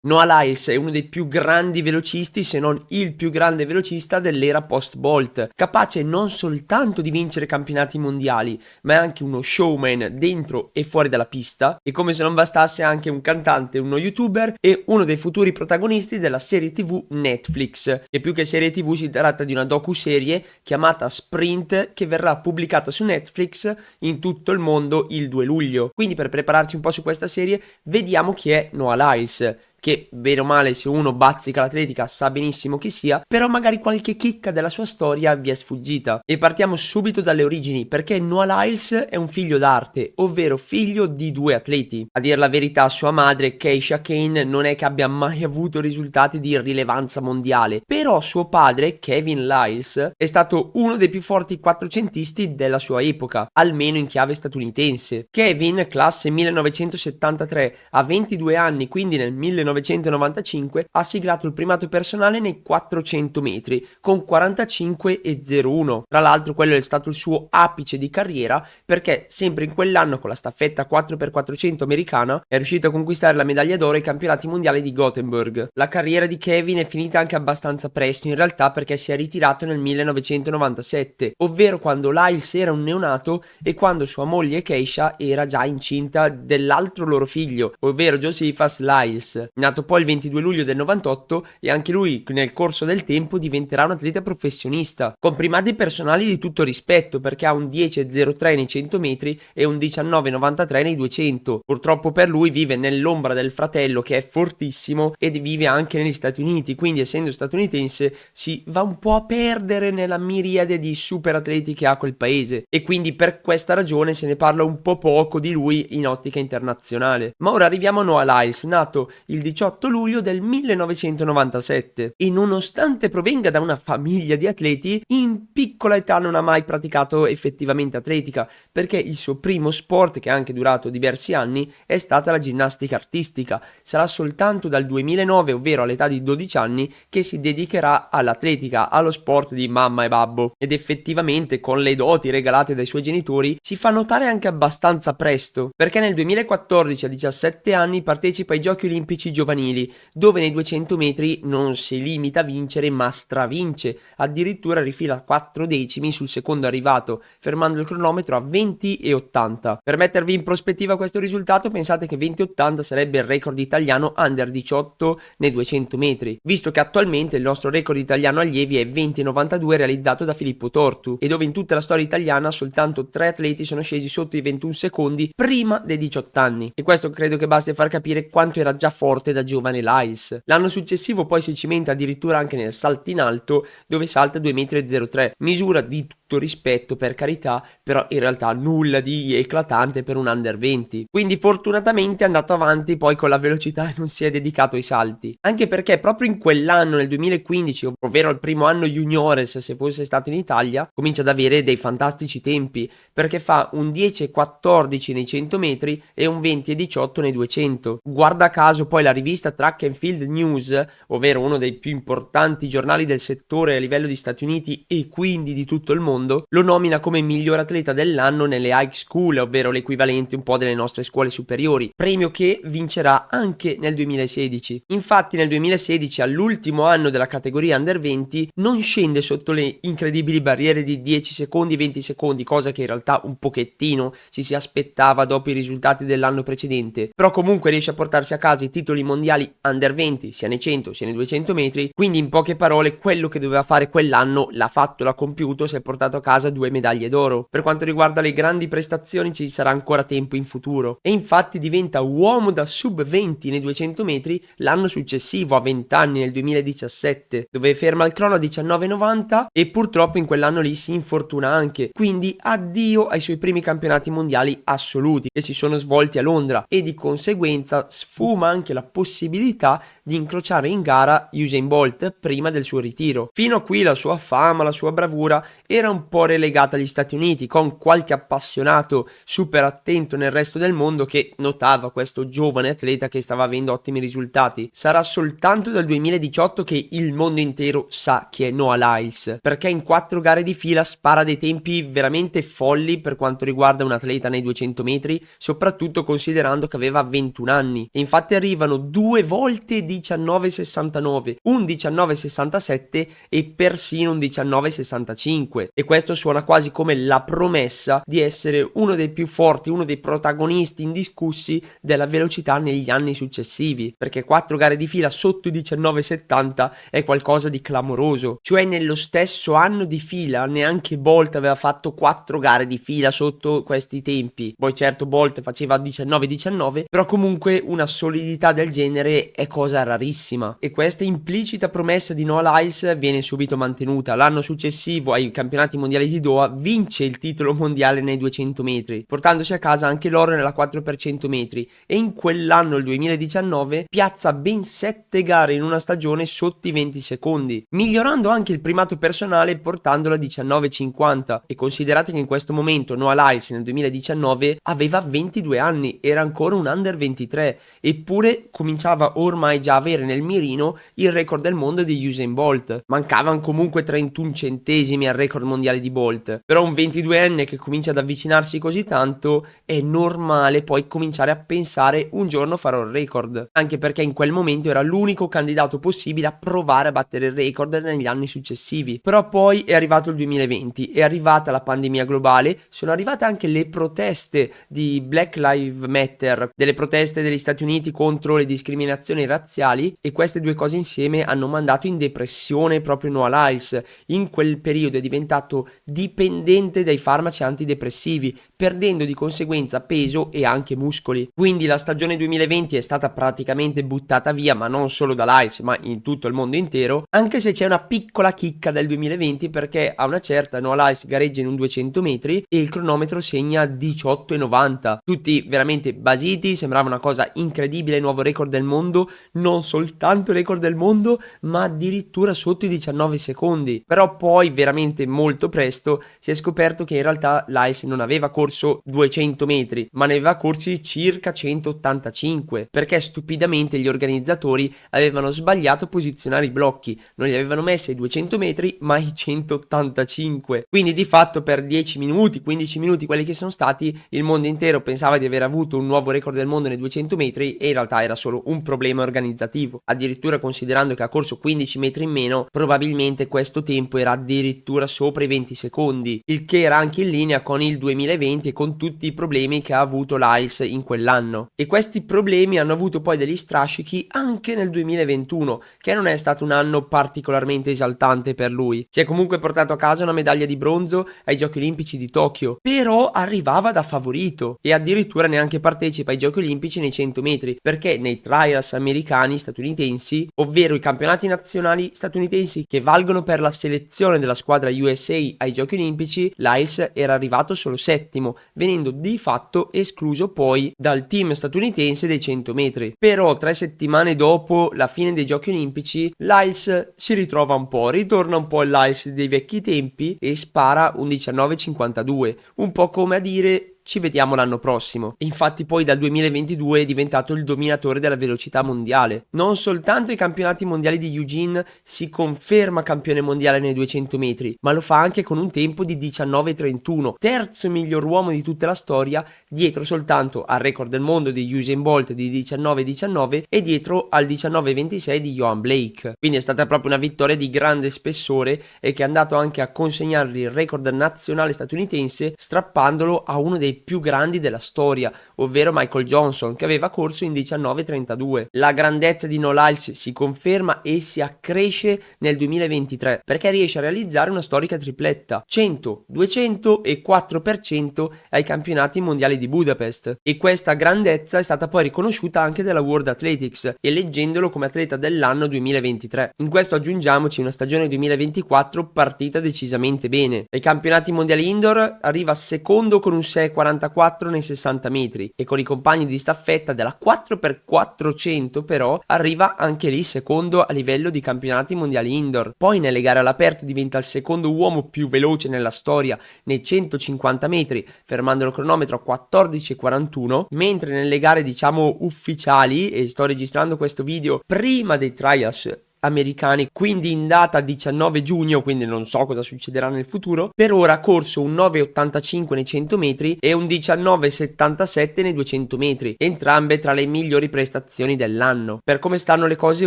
Noah Lyles è uno dei più grandi velocisti, se non il più grande velocista dell'era post-Bolt, capace non soltanto di vincere campionati mondiali, ma è anche uno showman dentro e fuori dalla pista, e come se non bastasse anche un cantante, uno youtuber e uno dei futuri protagonisti della serie TV Netflix. E più che serie TV si tratta di una docuserie chiamata Sprint che verrà pubblicata su Netflix in tutto il mondo il 2 luglio. Quindi per prepararci un po' su questa serie vediamo chi è Noah Lyles, che bene o male se uno bazzica l'atletica sa benissimo chi sia, però magari qualche chicca della sua storia vi è sfuggita. E partiamo subito dalle origini, perché Noah Lyles è un figlio d'arte, ovvero figlio di due atleti. A dir la verità, sua madre, Keisha Kane, non è che abbia mai avuto risultati di rilevanza mondiale, però suo padre, Kevin Lyles, è stato uno dei più forti quattrocentisti della sua epoca, almeno in chiave statunitense. Kevin, classe 1973, a 22 anni, quindi nel 1995, ha siglato il primato personale nei 400 metri con 45,01. Tra l'altro quello è stato il suo apice di carriera, perché sempre in quell'anno con la staffetta 4x400 americana è riuscito a conquistare la medaglia d'oro ai campionati mondiali di Gothenburg. La carriera di Kevin è finita anche abbastanza presto in realtà, perché si è ritirato nel 1997, ovvero quando Lyles era un neonato e quando sua moglie Keisha era già incinta dell'altro loro figlio, ovvero Josephus Lyles, nato poi il 22 luglio del 98, e anche lui nel corso del tempo diventerà un atleta professionista, con primati personali di tutto rispetto, perché ha un 10,03 nei 100 metri e un 19,93 nei 200. Purtroppo per lui vive nell'ombra del fratello che è fortissimo ed vive anche negli Stati Uniti, quindi essendo statunitense si va un po' a perdere nella miriade di super atleti che ha quel paese, e quindi per questa ragione se ne parla un po' poco di lui in ottica internazionale. Ma ora arriviamo a Noah Lyles, nato il 18 luglio del 1997, e nonostante provenga da una famiglia di atleti, in piccola età non ha mai praticato effettivamente atletica, perché il suo primo sport, che ha anche durato diversi anni, è stata la ginnastica artistica. Sarà soltanto dal 2009, ovvero all'età di 12 anni, che si dedicherà all'atletica, allo sport di mamma e babbo, ed effettivamente con le doti regalate dai suoi genitori si fa notare anche abbastanza presto, perché nel 2014 a 17 anni partecipa ai Giochi Olimpici giovanili, dove nei 200 metri non si limita a vincere ma stravince, addirittura rifila 4 decimi sul secondo arrivato, fermando il cronometro a 20,80. Per mettervi in prospettiva questo risultato, pensate che 20,80 sarebbe il record italiano under 18 nei 200 metri, visto che attualmente il nostro record italiano allievi è 20,92 realizzato da Filippo Tortu, e dove in tutta la storia italiana soltanto 3 atleti sono scesi sotto i 21 secondi prima dei 18 anni, e questo credo che basti a far capire quanto era già forte da giovane Lyles. L'anno successivo poi si cimenta addirittura anche nel salto in alto, dove salta 2,03 m, misura di tutto rispetto per carità, però in realtà nulla di eclatante per un under 20. Quindi fortunatamente è andato avanti poi con la velocità e non si è dedicato ai salti, anche perché proprio in quell'anno, nel 2015, ovvero il primo anno juniores se fosse stato in Italia, comincia ad avere dei fantastici tempi, perché fa un 10,14 nei 100 metri e un 20,18 nei 200. Guarda caso poi la rivista Track and Field News, ovvero uno dei più importanti giornali del settore a livello di Stati Uniti e quindi di tutto il mondo, lo nomina come miglior atleta dell'anno nelle high school, ovvero l'equivalente un po' delle nostre scuole superiori, premio che vincerà anche nel 2016. Infatti nel 2016, all'ultimo anno della categoria under 20, non scende sotto le incredibili barriere di 10 secondi, 20 secondi, cosa che in realtà un pochettino ci si aspettava dopo i risultati dell'anno precedente, però comunque riesce a portarsi a casa i titoli mondiali under 20 sia nei 100 sia nei 200 metri, quindi in poche parole quello che doveva fare quell'anno l'ha fatto, l'ha compiuto, si è portato a casa 2 medaglie d'oro. Per quanto riguarda le grandi prestazioni ci sarà ancora tempo in futuro, e infatti diventa uomo da sub 20 nei 200 metri l'anno successivo, a 20 anni, nel 2017, dove ferma il crono a 19,90 e purtroppo in quell'anno lì si infortuna anche, quindi addio ai suoi primi campionati mondiali assoluti che si sono svolti a Londra, e di conseguenza sfuma anche la possibilità di incrociare in gara Usain Bolt prima del suo ritiro. Fino a qui la sua fama, la sua bravura era un un po' relegata agli Stati Uniti, con qualche appassionato super attento nel resto del mondo che notava questo giovane atleta che stava avendo ottimi risultati. Sarà soltanto dal 2018 che il mondo intero sa chi è Noah Lyles, perché in 4 gare di fila spara dei tempi veramente folli per quanto riguarda un atleta nei 200 metri, soprattutto considerando che aveva 21 anni. E infatti arrivano 2 volte 19,69, un 19,67 e persino un 19,65. E questo suona quasi come la promessa di essere uno dei più forti, uno dei protagonisti indiscussi della velocità negli anni successivi, perché 4 gare di fila sotto i 19,70 è qualcosa di clamoroso. Cioè nello stesso anno di fila neanche Bolt aveva fatto 4 gare di fila sotto questi tempi. Poi certo Bolt faceva 19-19, però comunque una solidità del genere è cosa rarissima, e questa implicita promessa di Noah Lyles viene subito mantenuta. L'anno successivo ai campionati mondiali di Doha vince il titolo mondiale nei 200 metri, portandosi a casa anche l'oro nella 4x100 metri, e in quell'anno, il 2019, piazza ben 7 gare in una stagione sotto i 20 secondi, migliorando anche il primato personale portandolo a 19,50. E considerate che in questo momento Noah Lyles nel 2019 aveva 22 anni, era ancora un under 23, eppure cominciava ormai già a avere nel mirino il record del mondo di Usain Bolt. Mancavano comunque 31 centesimi al record mondiale di Bolt, però un 22enne che comincia ad avvicinarsi così tanto è normale poi cominciare a pensare un giorno farò il record, anche perché in quel momento era l'unico candidato possibile a provare a battere il record negli anni successivi. Però poi è arrivato il 2020, è arrivata la pandemia globale, sono arrivate anche le proteste di Black Lives Matter, delle proteste degli Stati Uniti contro le discriminazioni razziali, e queste due cose insieme hanno mandato in depressione proprio Noah Lyles. In quel periodo è diventato dipendente dai farmaci antidepressivi, perdendo di conseguenza peso e anche muscoli. Quindi la stagione 2020 è stata praticamente buttata via, ma non solo da Lyles, ma in tutto il mondo intero, anche se c'è una piccola chicca del 2020, perché a una certa Noah Lyles gareggia in un 200 metri e il cronometro segna 18,90. Tutti veramente basiti, sembrava una cosa incredibile, nuovo record del mondo, non soltanto record del mondo, ma addirittura sotto i 19 secondi. Però poi veramente molto presto si è scoperto che in realtà Lyles non aveva corso 200 metri, ma ne aveva corsi circa 185, perché stupidamente gli organizzatori avevano sbagliato a posizionare i blocchi, non li avevano messi ai 200 metri ma ai 185. Quindi di fatto per 10 minuti, 15 minuti, quelli che sono stati, il mondo intero pensava di aver avuto un nuovo record del mondo nei 200 metri e in realtà era solo un problema organizzativo. Addirittura considerando che ha corso 15 metri in meno, probabilmente questo tempo era addirittura sopra i 20 secondi, il che era anche in linea con il 2020 e con tutti i problemi che ha avuto Lyles in quell'anno. E questi problemi hanno avuto poi degli strascichi anche nel 2021, che non è stato un anno particolarmente esaltante per lui. Si è comunque portato a casa una medaglia di bronzo ai Giochi Olimpici di Tokyo, però arrivava da favorito e addirittura neanche partecipa ai Giochi Olimpici nei 100 metri, perché nei trials americani statunitensi, ovvero i campionati nazionali statunitensi che valgono per la selezione della squadra USA ai Giochi Olimpici, Lyles era arrivato solo settimo, venendo di fatto escluso poi dal team statunitense dei 100 metri. Però 3 settimane dopo la fine dei Giochi Olimpici Lyles si ritrova un po', ritorna un po' il Lyles dei vecchi tempi e spara un 19,52, un po' come a dire ci vediamo l'anno prossimo. E infatti poi dal 2022 è diventato il dominatore della velocità mondiale. Non soltanto ai campionati mondiali di Eugene si conferma campione mondiale nei 200 metri, ma lo fa anche con un tempo di 19,31, terzo miglior uomo di tutta la storia, dietro soltanto al record del mondo di Usain Bolt di 19,19 e dietro al 19,26 di Yohan Blake. Quindi è stata proprio una vittoria di grande spessore e che è andato anche a consegnargli il record nazionale statunitense, strappandolo a uno dei più grandi della storia, ovvero Michael Johnson, che aveva corso in 19,32. La grandezza di Noah Lyles si conferma e si accresce nel 2023 perché riesce a realizzare una storica tripletta: 100, 200 e 4% ai campionati mondiali di Budapest, e questa grandezza è stata poi riconosciuta anche dalla World Athletics, eleggendolo come atleta dell'anno 2023. In questo aggiungiamoci una stagione 2024 partita decisamente bene. Ai campionati mondiali indoor arriva secondo con un 6,49 1,44 nei 60 metri e con i compagni di staffetta della 4x400 però arriva anche lì secondo a livello di campionati mondiali indoor. Poi nelle gare all'aperto diventa il secondo uomo più veloce nella storia nei 150 metri, fermando il cronometro a 14,41, mentre nelle gare diciamo ufficiali, e sto registrando questo video prima dei trials americani, quindi in data 19 giugno, quindi non so cosa succederà nel futuro, per ora ha corso un 9,85 nei 100 metri e un 19,77 nei 200 metri, entrambe tra le migliori prestazioni dell'anno. Per come stanno le cose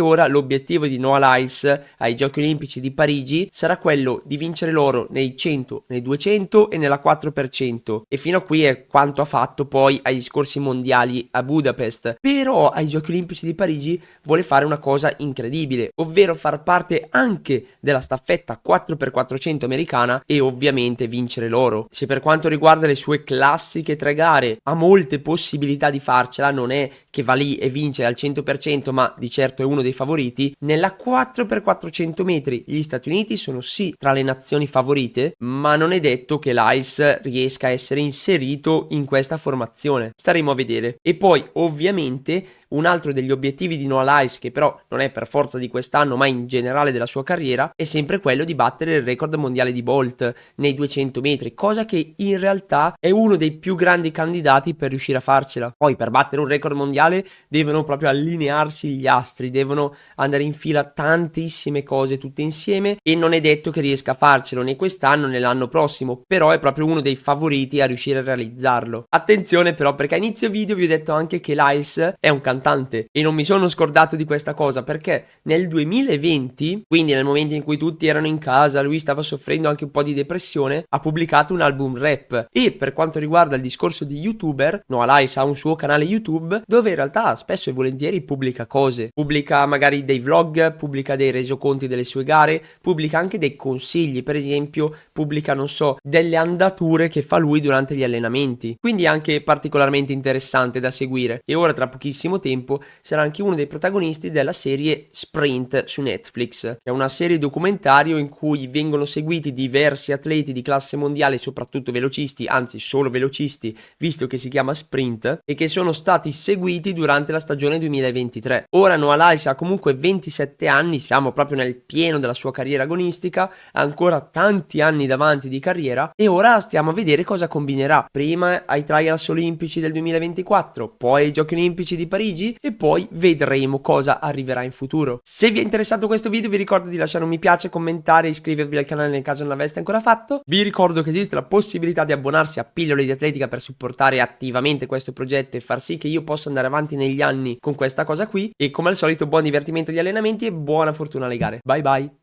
ora, l'obiettivo di Noah Lyles ai Giochi Olimpici di Parigi sarà quello di vincere l'oro nei 100, nei 200 e nella 4%, e fino a qui è quanto ha fatto poi agli scorsi mondiali a Budapest. Però ai Giochi Olimpici di Parigi vuole fare una cosa incredibile, ovvero far parte anche della staffetta 4x400 americana e ovviamente vincere l'oro. Se per quanto riguarda le sue classiche 3 gare ha molte possibilità di farcela, non è che va lì e vince al 100%, ma di certo è uno dei favoriti, nella 4x400 metri gli Stati Uniti sono sì tra le nazioni favorite, ma non è detto che Lyles riesca a essere inserito in questa formazione. Staremo a vedere. E poi ovviamente un altro degli obiettivi di Noah Lyles, che però non è per forza di quest'anno ma in generale della sua carriera, è sempre quello di battere il record mondiale di Bolt nei 200 metri, cosa che in realtà è uno dei più grandi candidati per riuscire a farcela. Poi per battere un record mondiale devono proprio allinearsi gli astri, devono andare in fila tantissime cose tutte insieme e non è detto che riesca a farcelo né quest'anno né l'anno prossimo, però è proprio uno dei favoriti a riuscire a realizzarlo. Attenzione però, perché a inizio video vi ho detto anche che Lyles è un cantante e non mi sono scordato di questa cosa, perché nel 2020, quindi nel momento in cui tutti erano in casa, lui stava soffrendo anche un po' di depressione, ha pubblicato un album rap. E per quanto riguarda il discorso di youtuber, Noah Lyles ha un suo canale YouTube dove in realtà spesso e volentieri pubblica cose, pubblica magari dei vlog, pubblica dei resoconti delle sue gare, pubblica anche dei consigli, per esempio pubblica, non so, delle andature che fa lui durante gli allenamenti, quindi è anche particolarmente interessante da seguire. E ora tra pochissimo tempo sarà anche uno dei protagonisti della serie Sprint su Netflix, che è una serie documentario in cui vengono seguiti diversi atleti di classe mondiale, soprattutto velocisti, anzi solo velocisti, visto che si chiama Sprint, e che sono stati seguiti durante la stagione 2023. Ora Noah Lyles ha comunque 27 anni, siamo proprio nel pieno della sua carriera agonistica, ha ancora tanti anni davanti di carriera e ora stiamo a vedere cosa combinerà, prima ai Trials Olimpici del 2024, poi ai Giochi Olimpici di Parigi e poi vedremo cosa arriverà in futuro. Se vi è interessato questo video vi ricordo di lasciare un mi piace, commentare e iscrivervi al canale nel caso non l'aveste ancora fatto. Vi ricordo che esiste la possibilità di abbonarsi a Pillole di Atletica per supportare attivamente questo progetto e far sì che io possa andare avanti negli anni con questa cosa qui, e come al solito buon divertimento agli allenamenti e buona fortuna alle gare. Bye bye!